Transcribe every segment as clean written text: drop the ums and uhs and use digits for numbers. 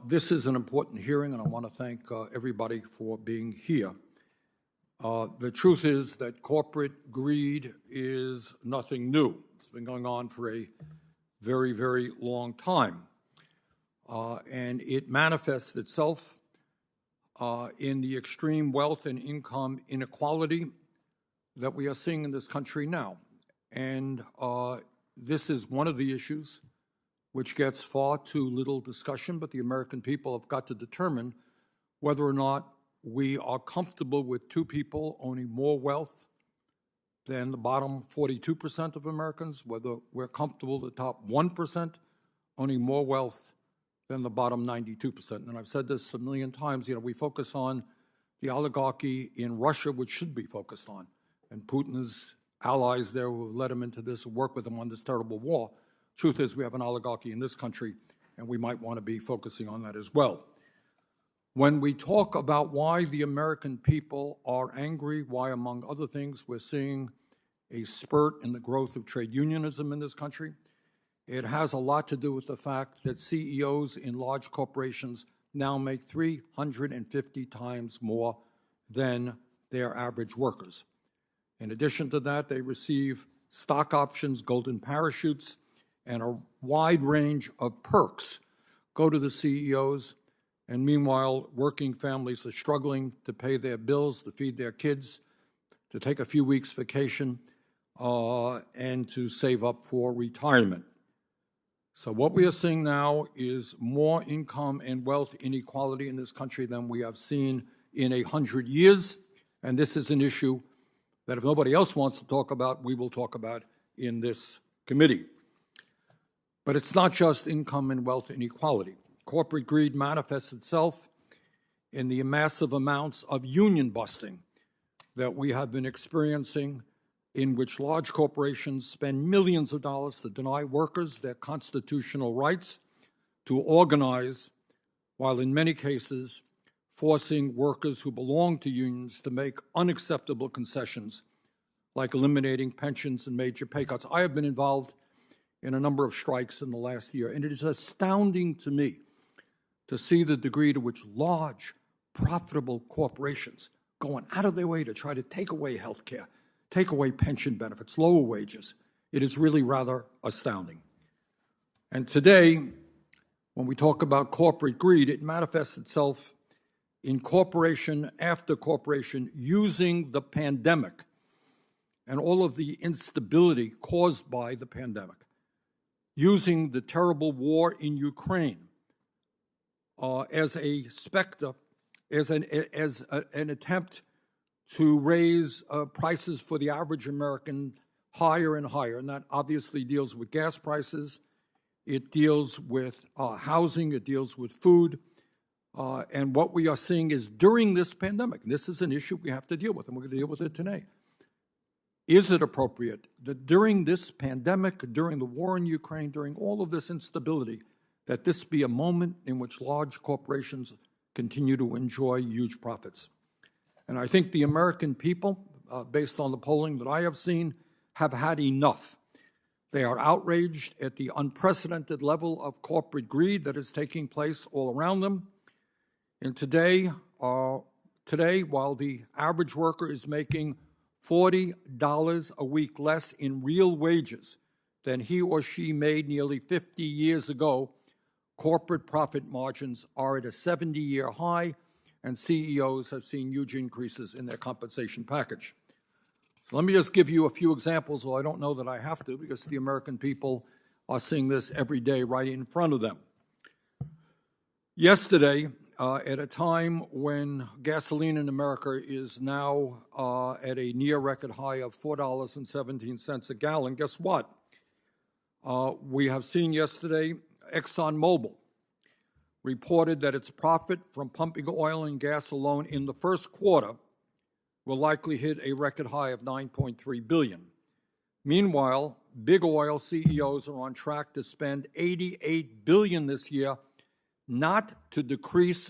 This is an important hearing, and I want to thank everybody for being here. The truth is that corporate greed is nothing new. It's been going on for a very, very long time. And it manifests itself in the extreme wealth and income inequality that we are seeing in this country now. And this is one of the issues which gets far too little discussion, but the American people have got to determine whether or not we are comfortable with two people owning more wealth than the bottom 42% of Americans, whether we're comfortable the top 1% owning more wealth than the bottom 92%. And I've said this a million times, we focus on the oligarchy in Russia, which should be focused on, and Putin's allies there who have led him into this, work with him on this terrible war. Truth is, we have an oligarchy in this country, and we might want to be focusing on that as well. When we talk about why the American people are angry, why, among other things, we're seeing a spurt in the growth of trade unionism in this country, it has a lot to do with the fact that CEOs in large corporations now make 350 times more than their average workers. In addition to that, they receive stock options, golden parachutes, and a wide range of perks go to the CEOs, and meanwhile, working families are struggling to pay their bills, to feed their kids, to take a few weeks vacation, and to save up for retirement. So what we are seeing now is more income and wealth inequality in this country than we have seen in 100 years, and this is an issue that if nobody else wants to talk about, we will talk about in this committee. But it's not just income and wealth inequality. Corporate greed manifests itself in the massive amounts of union busting that we have been experiencing, in which large corporations spend millions of dollars to deny workers their constitutional rights to organize, while in many cases forcing workers who belong to unions to make unacceptable concessions, like eliminating pensions and major pay cuts. I have been involved in a number of strikes in the last year, and it is astounding to me to see the degree to which large, profitable corporations going out of their way to try to take away health care, take away pension benefits, lower wages. It is really rather astounding. And today, when we talk about corporate greed, it manifests itself in corporation after corporation using the pandemic and all of the instability caused by the pandemic, using the terrible war in Ukraine as a specter, as an attempt to raise prices for the average American higher and higher. And that obviously deals with gas prices, it deals with housing, it deals with food. And what we are seeing is during this pandemic, and this is an issue we have to deal with, and we're going to deal with it today. Is it appropriate that during this pandemic, during the war in Ukraine, during all of this instability, that this be a moment in which large corporations continue to enjoy huge profits? And I think the American people, based on the polling that I have seen, have had enough. They are outraged at the unprecedented level of corporate greed that is taking place all around them. And today, while the average worker is making $40 a week less in real wages than he or she made nearly 50 years ago, corporate profit margins are at a 70-year high, and CEOs have seen huge increases in their compensation package. So let me just give you a few examples, although I don't know that I have to, because the American people are seeing this every day right in front of them. Yesterday, at a time when gasoline in America is now at a near record high of $4.17 a gallon, guess what? We have seen yesterday ExxonMobil reported that its profit from pumping oil and gas alone in the first quarter will likely hit a record high of $9.3 billion. Meanwhile, big oil CEOs are on track to spend $88 billion this year, not to decrease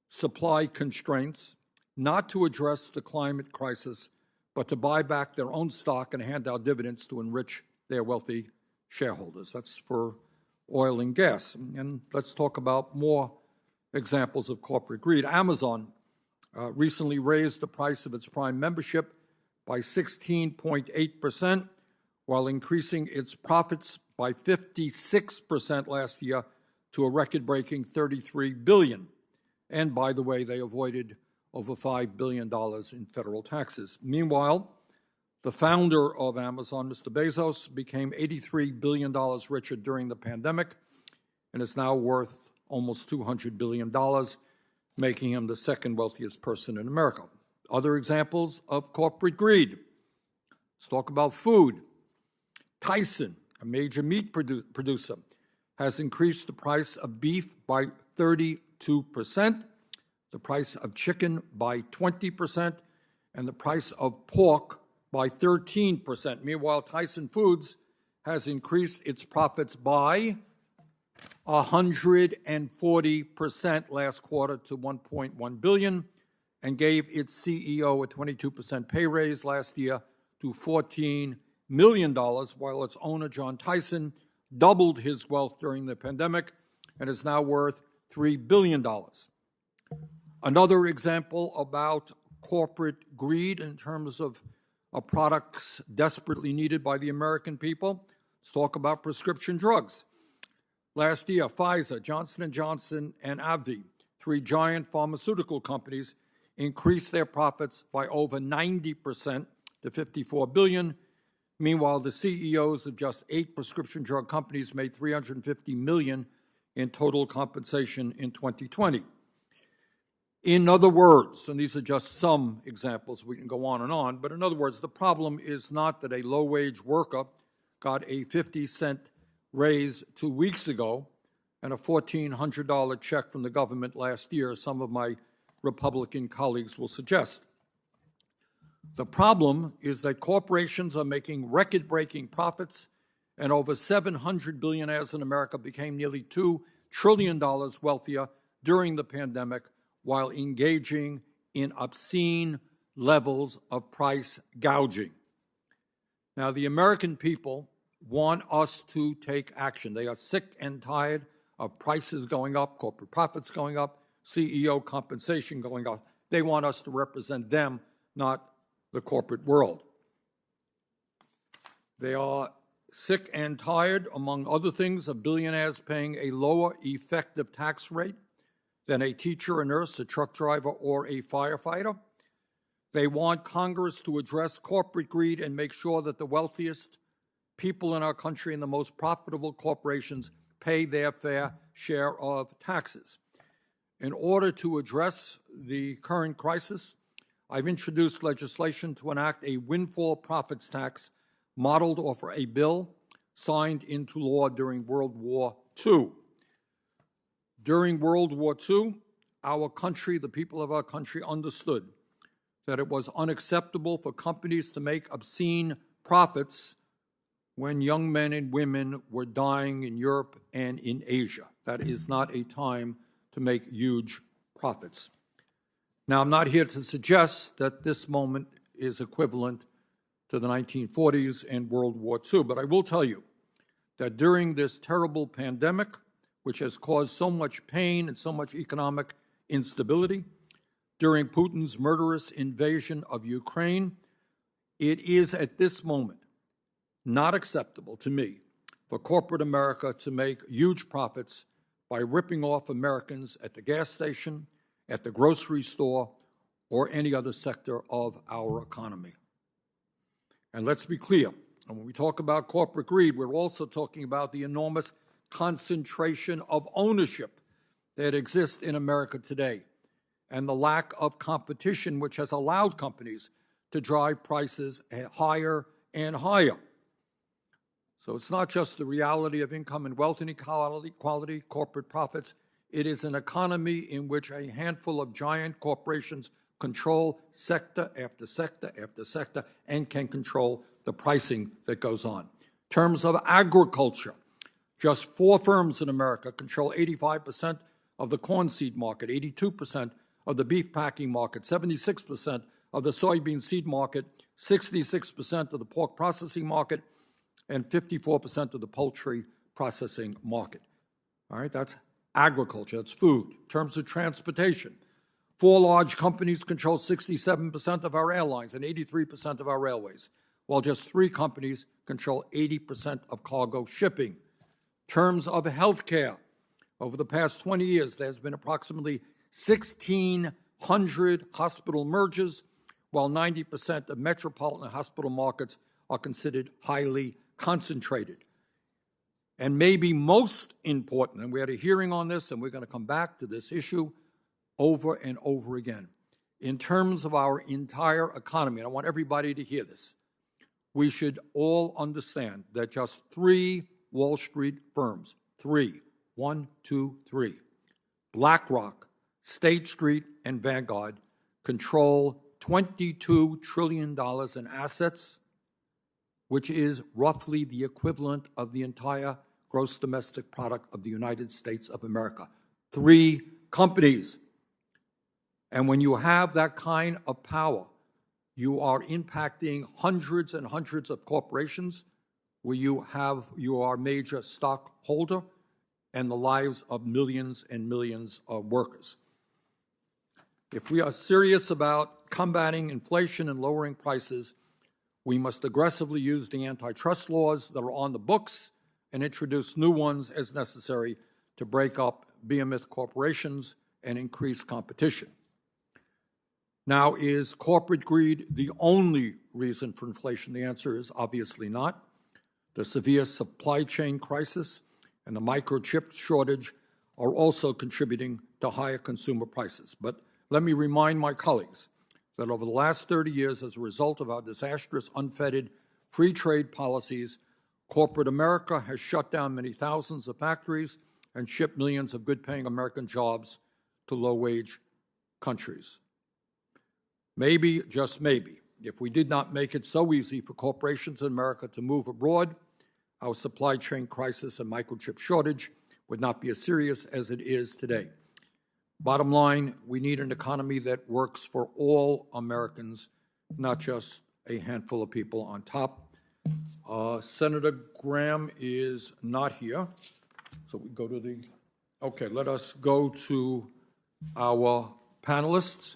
supply constraints, not to address the climate crisis, but to buy back their own stock and hand out dividends to enrich their wealthy shareholders. That's for oil and gas. And let's talk about more examples of corporate greed. Amazon recently raised the price of its Prime membership by 16.8%, while increasing its profits by 56% last year to a record-breaking $33 billion. And by the way, they avoided over $5 billion in federal taxes. Meanwhile, the founder of Amazon, Mr. Bezos, became $83 billion richer during the pandemic and is now worth almost $200 billion, making him the second wealthiest person in America. Other examples of corporate greed. Let's talk about food. Tyson, a major meat producer, has increased the price of beef by 32%, the price of chicken by 20%, and the price of pork by 13%. Meanwhile, Tyson Foods has increased its profits by 140% last quarter to $1.1 billion and gave its CEO a 22% pay raise last year to $14 million, while its owner, John Tyson, doubled his wealth during the pandemic and is now worth $3 billion. Another example about corporate greed in terms of products desperately needed by the American people. Let's talk about prescription drugs. Last year, Pfizer, Johnson & Johnson, and AbbVie, three giant pharmaceutical companies, increased their profits by over 90% to $54 billion. Meanwhile, the CEOs of just 8 prescription drug companies made $350 million in total compensation in 2020. In other words, and these are just some examples, we can go on, but in other words, the problem is not that a low-wage worker got a 50-cent raise 2 weeks ago and a $1,400 check from the government last year, as some of my Republican colleagues will suggest. The problem is that corporations are making record-breaking profits, and over 700 billionaires in America became nearly $2 trillion wealthier during the pandemic while engaging in obscene levels of price gouging. Now, the American people want us to take action. They are sick and tired of prices going up, corporate profits going up, CEO compensation going up. They want us to represent them, not the corporate world. They are sick and tired, among other things, of billionaires paying a lower effective tax rate than a teacher, a nurse, a truck driver, or a firefighter. They want Congress to address corporate greed and make sure that the wealthiest people in our country and the most profitable corporations pay their fair share of taxes. In order to address the current crisis, I've introduced legislation to enact a windfall profits tax modeled off a bill signed into law during World War II. During World War II, our country, the people of our country, understood that it was unacceptable for companies to make obscene profits when young men and women were dying in Europe and in Asia. That is not a time to make huge profits. Now, I'm not here to suggest that this moment is equivalent to the 1940s and World War II, but I will tell you that during this terrible pandemic, which has caused so much pain and so much economic instability, during Putin's murderous invasion of Ukraine, it is at this moment not acceptable to me for corporate America to make huge profits by ripping off Americans at the gas station, at the grocery store, or any other sector of our economy. And let's be clear, and when we talk about corporate greed, we're also talking about the enormous concentration of ownership that exists in America today, and the lack of competition which has allowed companies to drive prices higher and higher. So it's not just the reality of income and wealth inequality, corporate profits. It is an economy in which a handful of giant corporations control sector after sector after sector and can control the pricing that goes on. In terms of agriculture, just 4 firms in America control 85% of the corn seed market, 82% of the beef packing market, 76% of the soybean seed market, 66% of the pork processing market, and 54% of the poultry processing market. All right, that's agriculture, that's food. In terms of transportation, 4 large companies control 67% of our airlines and 83% of our railways, while just 3 companies control 80% of cargo shipping. In terms of healthcare, over the past 20 years, there's been approximately 1,600 hospital mergers, while 90% of metropolitan hospital markets are considered highly concentrated. And maybe most important, and we had a hearing on this, and we're going to come back to this issue over and over again, in terms of our entire economy, and I want everybody to hear this, we should all understand that just 3 Wall Street firms, 3, 1, 2, 3, BlackRock, State Street, and Vanguard, control $22 trillion in assets, which is roughly the equivalent of the entire gross domestic product of the United States of America. 3 companies. And when you have that kind of power, you are impacting hundreds and hundreds of corporations where you are a major stockholder and the lives of millions and millions of workers. If we are serious about combating inflation and lowering prices, we must aggressively use the antitrust laws that are on the books and introduce new ones as necessary to break up behemoth corporations and increase competition. Now, is corporate greed the only reason for inflation? The answer is obviously not. The severe supply chain crisis and the microchip shortage are also contributing to higher consumer prices. But let me remind my colleagues that over the last 30 years, as a result of our disastrous, unfettered free trade policies, corporate America has shut down many thousands of factories and shipped millions of good-paying American jobs to low-wage countries. Maybe, just maybe, if we did not make it so easy for corporations in America to move abroad, our supply chain crisis and microchip shortage would not be as serious as it is today. Bottom line, we need an economy that works for all Americans, not just a handful of people on top. Senator Graham is not here, so we go to the, okay, let us go to our panelists.